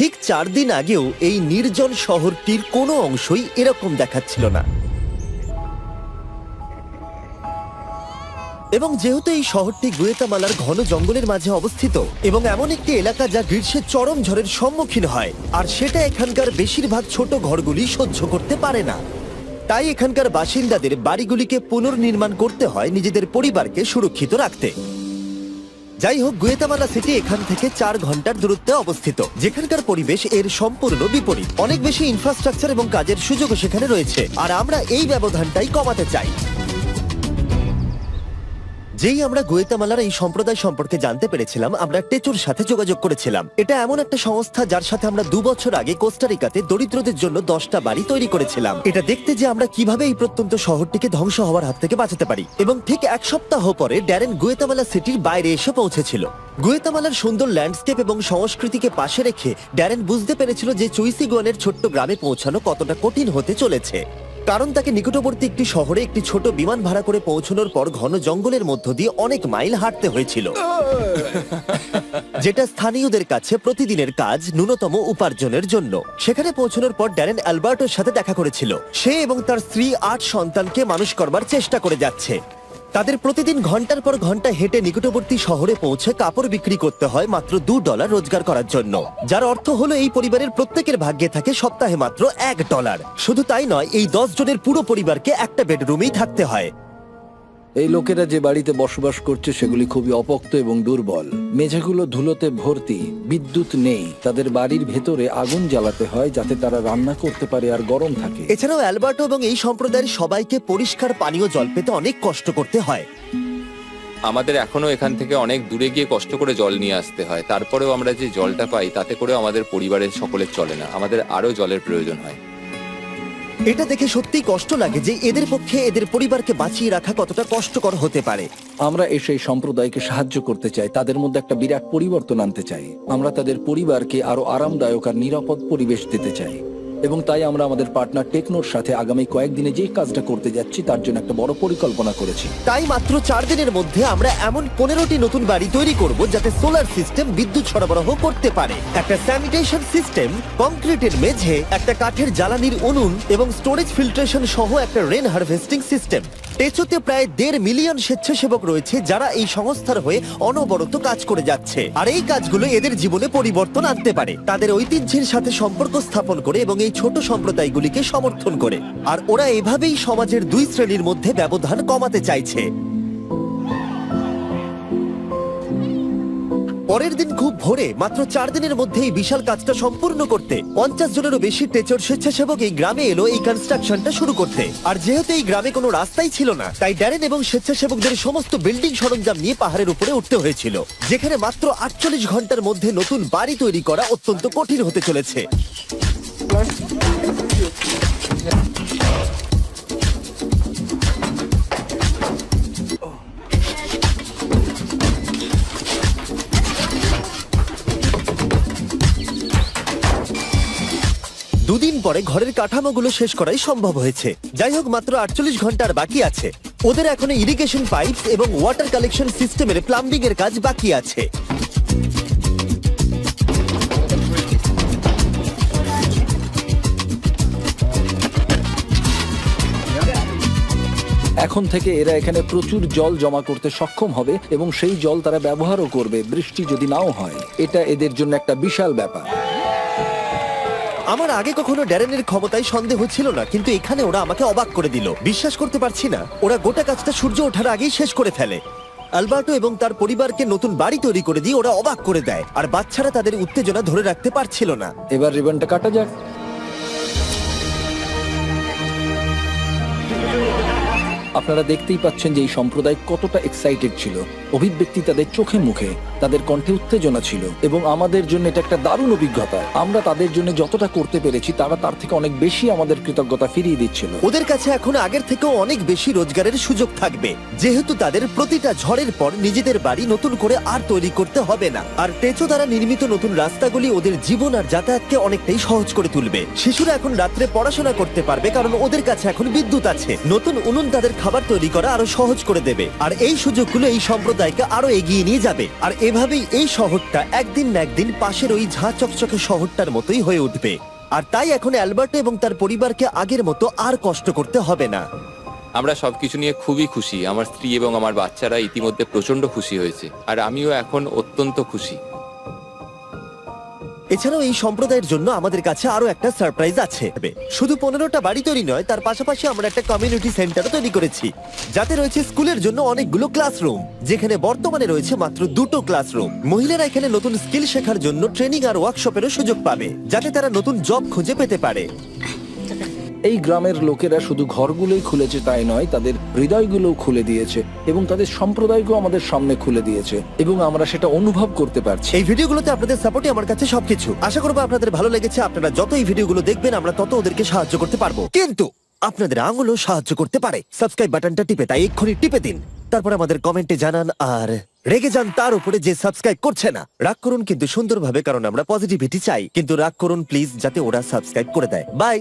ঠিক 4 দিন আগেও এই নির্জন শহরটির কোনো অংশই এরকম দেখাচ্ছিল না। এবং যেহেতু এই শহরটি গুয়েতামালার ঘন জঙ্গলের মাঝে অবস্থিত এবং এমন একটি এলাকা যা গ্রীষ্মের চরম ঝড়ের সম্মুখীন হয়, আর সেটা এখানকার বেশিরভাগ ছোট ঘরগুলি সহ্য করতে পারে না, তাই এখানকার বাসিন্দাদের বাড়িগুলিকে পুনর্নির্মাণ করতে হয় নিজেদের পরিবারকে সুরক্ষিত রাখতে। যাই হোক, গুয়েতামালা সিটি এখান থেকে 4 ঘন্টার দূরত্বে অবস্থিত, যেখানকার পরিবেশ এর সম্পূর্ণ বিপরীত। অনেক বেশি ইনফ্রাস্ট্রাকচার এবং কাজের সুযোগও সেখানে রয়েছে, আর আমরা এই ব্যবধানটাই কমাতে চাই। যেই আমরা গুয়েতামালার এই সম্প্রদায় সম্পর্কে জানতে পেরেছিলাম, আমরা টেচোর সাথে যোগাযোগ করেছিলাম। এটা এমন একটা সংস্থা যার সাথে আমরা 2 বছর আগে কোস্টারিকাতে দরিদ্রদের জন্য 10টা বাড়ি তৈরি করেছিলাম। এটা দেখতে যে আমরা কিভাবে এই প্রত্যন্ত শহরটিকে ধ্বংস হওয়ার হাত থেকে বাঁচাতে পারি। এবং ঠিক 1 সপ্তাহ পরে ড্যারেন গুয়েতামালা সিটির বাইরে এসে পৌঁছেছিল। গুয়েতামালার সুন্দর ল্যান্ডস্কেপ এবং সংস্কৃতিকে পাশে রেখে ড্যারেন বুঝতে পেরেছিল যে চুইসিগুয়ানের ছোট্ট গ্রামে পৌঁছানো কতটা কঠিন হতে চলেছে, কারণ তাকে নিকটবর্তী একটি শহরে একটি ছোট বিমান ভাড়া করে পৌঁছানোর পর ঘন জঙ্গলের মধ্য দিয়ে অনেক মাইল হাঁটতে হয়েছিল, যেটা স্থানীয়দের কাছে প্রতিদিনের কাজ, ন্যূনতম উপার্জনের জন্য। সেখানে পৌঁছানোর পর ড্যারেন অ্যালবার্টোর সাথে দেখা করেছিল। সে এবং তার স্ত্রী 8 সন্তানকে মানুষ করবার চেষ্টা করে যাচ্ছে। তাদের প্রতিদিন ঘন্টার পর ঘন্টা হেঁটে নিকটবর্তী শহরে পৌঁছে কাপড় বিক্রি করতে হয় মাত্র $2 রোজগার করার জন্য, যার অর্থ হলো এই পরিবারের প্রত্যেকের ভাগ্যে থাকে সপ্তাহে মাত্র $1। শুধু তাই নয়, এই 10 জনের পুরো পরিবারকে একটা বেডরুমেই থাকতে হয়। এই লোকেরা যে বাড়িতে বসবাস করছে সেগুলি খুবই অপোক্ত এবং দুর্বল। মেঝেগুলো ধুলোতে ভর্তি, বিদ্যুৎ নেই, তাদের বাড়ির ভেতরে আগুন জ্বালাতে হয় যাতে তারা রান্না করতে পারে আর গরম থাকে। এছাড়াও অ্যালবার্টো এবং এই সম্প্রদায়ের সবাইকে পরিষ্কার পানীয় জল পেতে অনেক কষ্ট করতে হয়। আমাদের এখনো এখান থেকে অনেক দূরে গিয়ে কষ্ট করে জল নিয়ে আসতে হয়। তারপরেও আমরা যে জলটা পাই তাতে করেও আমাদের পরিবারের সকলের চলে না, আমাদের আরো জলের প্রয়োজন হয়। এটা দেখে সত্যিই কষ্ট লাগে যে এদের পক্ষে এদের পরিবারকে বাঁচিয়ে রাখা কতটা কষ্টকর হতে পারে। আমরা এসে এই সম্প্রদায়কে সাহায্য করতে চাই, তাদের মধ্যে একটা বিরাট পরিবর্তন আনতে চাই। আমরা তাদের পরিবারকে আরো আরামদায়ক আর নিরাপদ পরিবেশ দিতে চাই, এবং তাই আমরা আমাদের পার্টনার টেকনোর সাথে আগামী কয়েকদিনে যে কাজটা করতে যাচ্ছি তার জন্য একটা বড় পরিকল্পনা করেছি। তাই মাত্র 4 দিনের মধ্যে আমরা এমন 15টি নতুন বাড়ি তৈরি করব যাতে সোলার সিস্টেম বিদ্যুৎ সরবরাহ করতে পারে, একটা স্যানিটেশন সিস্টেম, কংক্রিটের মেঝে, একটা কাঠের জ্বালানির উনুন এবং স্টোরেজ ফিল্ট্রেশন সহ একটা রেন হারভেস্টিং সিস্টেম। টেচোতে প্রায় 1.5 মিলিয়ন স্বেচ্ছাসেবক রয়েছে যারা এই সংস্থার হয়ে অনবরত কাজ করে যাচ্ছে, আর এই কাজগুলো এদের জীবনে পরিবর্তন আনতে পারে, তাদের ঐতিহ্যের সাথে সম্পর্ক স্থাপন করে এবং এই ছোট সম্প্রদায়গুলিকে সমর্থন করে। আর ওরা এভাবেই সমাজের 2 শ্রেণীর মধ্যে ব্যবধান কমাতে চাইছে। পরের দিন খুব ভোরে, মাত্র 4 দিনের মধ্যে এই বিশাল কাজটা সম্পূর্ণ করতে 50 জনেরও বেশি টেচোর স্বেচ্ছাসেবক এই গ্রামে এলো এই কনস্ট্রাকশনটা শুরু করতে। আর যেহেতু এই গ্রামে কোনো রাস্তাই ছিল না, তাই ড্যারেন এবং স্বেচ্ছাসেবকদের সমস্ত বিল্ডিং সরঞ্জাম নিয়ে পাহাড়ের উপরে উঠতে হয়েছিল, যেখানে মাত্র 48 ঘন্টার মধ্যে নতুন বাড়ি তৈরি করা অত্যন্ত কঠিন হতে চলেছে। দুদিন পরে ঘরের কাঠামোগুলো শেষ করাই সম্ভব হয়েছে। যাই হোক, মাত্র 48 ঘন্টার বাকি আছে। ওদের এখনো ইরিগেশন পাইপ এবং ওয়াটার কালেকশন সিস্টেমের প্লাম্বিং এর কাজ বাকি আছে। এখন থেকে এরা এখানে প্রচুর জল জমা করতে সক্ষম হবে এবং সেই জল তারা ব্যবহারও করবে বৃষ্টি যদি নাও হয়। এটা এদের জন্য একটা বিশাল ব্যাপার। আমার আগে কখনো ড্যারেনের ক্ষমতায় সন্দেহ ছিল না, কিন্তু এখানে ওরা আমাকে অবাক করে দিল। বিশ্বাস করতে পারছি না, ওরা গোটা কাজটা সূর্য ওঠার আগেই শেষ করে ফেলে। অ্যালবার্টো এবং তার পরিবারকে নতুন বাড়ি তৈরি করে দিয়ে ওরা অবাক করে দেয়, আর বাচ্চারা তাদের উত্তেজনা ধরে রাখতে পারছিল না। এবার রিবনটা কাটা যাক। আপনারা দেখতেই পাচ্ছেন যে এই সম্প্রদায় কতটা এক্সাইটেড ছিল। অভিব্যক্তি তাদের চোখে মুখে, তাদের কণ্ঠে উত্তেজনা ছিল, এবং আমাদের জন্য এটা একটা দারুণ অভিজ্ঞতা। আমরা তাদের জন্য যতটা করতে পেরেছি তারা তার থেকে অনেক বেশি আমাদের কৃতজ্ঞতা ফিরিয়ে দিচ্ছিল। ওদের কাছে এখন আগের থেকেও অনেক বেশি রোজগারের সুযোগ থাকবে, যেহেতু তাদের প্রতিটা ঝড়ের পর নিজেদের বাড়ি নতুন করে আর তৈরি করতে হবে না। আর টেচো দ্বারা নির্মিত নতুন রাস্তাগুলি ওদের জীবন আর যাতায়াতকে অনেকটাই সহজ করে তুলবে। শিশুরা এখন রাত্রে পড়াশোনা করতে পারবে কারণ ওদের কাছে এখন বিদ্যুৎ আছে। নতুন উনুন তাদের খাবার তৈরি করা আরো সহজ করে দেবে। আর এই সুযোগগুলো এই সম্প্রদায়কে আরো এগিয়ে নিয়ে যাবে। আর এভাবেই এই শহরটা একদিন না একদিন পাশের ওই ঝাঁ চকচকে শহরটার মতোই হয়ে উঠবে। আর তাই এখন অ্যালবার্টো এবং তার পরিবারকে আগের মতো আর কষ্ট করতে হবে না। আমরা সবকিছু নিয়ে খুবই খুশি। আমার স্ত্রী এবং আমার বাচ্চারা ইতিমধ্যে প্রচন্ড খুশি হয়েছে, আর আমিও এখন অত্যন্ত খুশি। এছাড়াও এই সম্প্রদায়ের জন্য আমাদের কাছে আরো একটা সারপ্রাইজ আছে। শুধু 15টা বাড়ি তৈরি নয়, তার পাশাপাশি আমরা একটা কমিউনিটি সেন্টারও তৈরি করেছি, যাতে রয়েছে স্কুলের জন্য অনেকগুলো ক্লাসরুম, যেখানে বর্তমানে রয়েছে মাত্র 2টো ক্লাসরুম। মহিলারা এখানে নতুন স্কিল শেখার জন্য ট্রেনিং আর ওয়ার্কশপেরও সুযোগ পাবে, যাতে তারা নতুন জব খুঁজে পেতে পারে। এই গ্রামের লোকেরা শুধু ঘরগুলোই খুলেছে তাই নয়, তাদের হৃদয়গুলোও খুলে দিয়েছে এবং তাদের সম্প্রদায়কেও আমাদের সামনে খুলে দিয়েছে, এবং আমরা সেটা অনুভব করতে পারছি। এই ভিডিওগুলোতে আপনাদের সাপোর্টই আমার কাছে সবকিছু। আশা করবো আপনাদের ভালো লেগেছে। আপনারা যত এই ভিডিওগুলো দেখবেন, আমরা তত ওদেরকে সাহায্য করতে পারবো। কিন্তু আপনাদের আঙুলও সাহায্য করতে পারে। সাবস্ক্রাইব বাটনটা টিপে, তাই এক্ষুনি টিপে দিন। তারপর আমাদের কমেন্টে জানান, আর রেগে যান তার উপরে যে সাবস্ক্রাইব করছে না। রাগ করুন কিন্তু সুন্দরভাবে, কারণ আমরা পজিটিভিটি চাই। কিন্তু রাগ করুন প্লিজ, যাতে ওরা সাবস্ক্রাইব করে দেয়। বাই।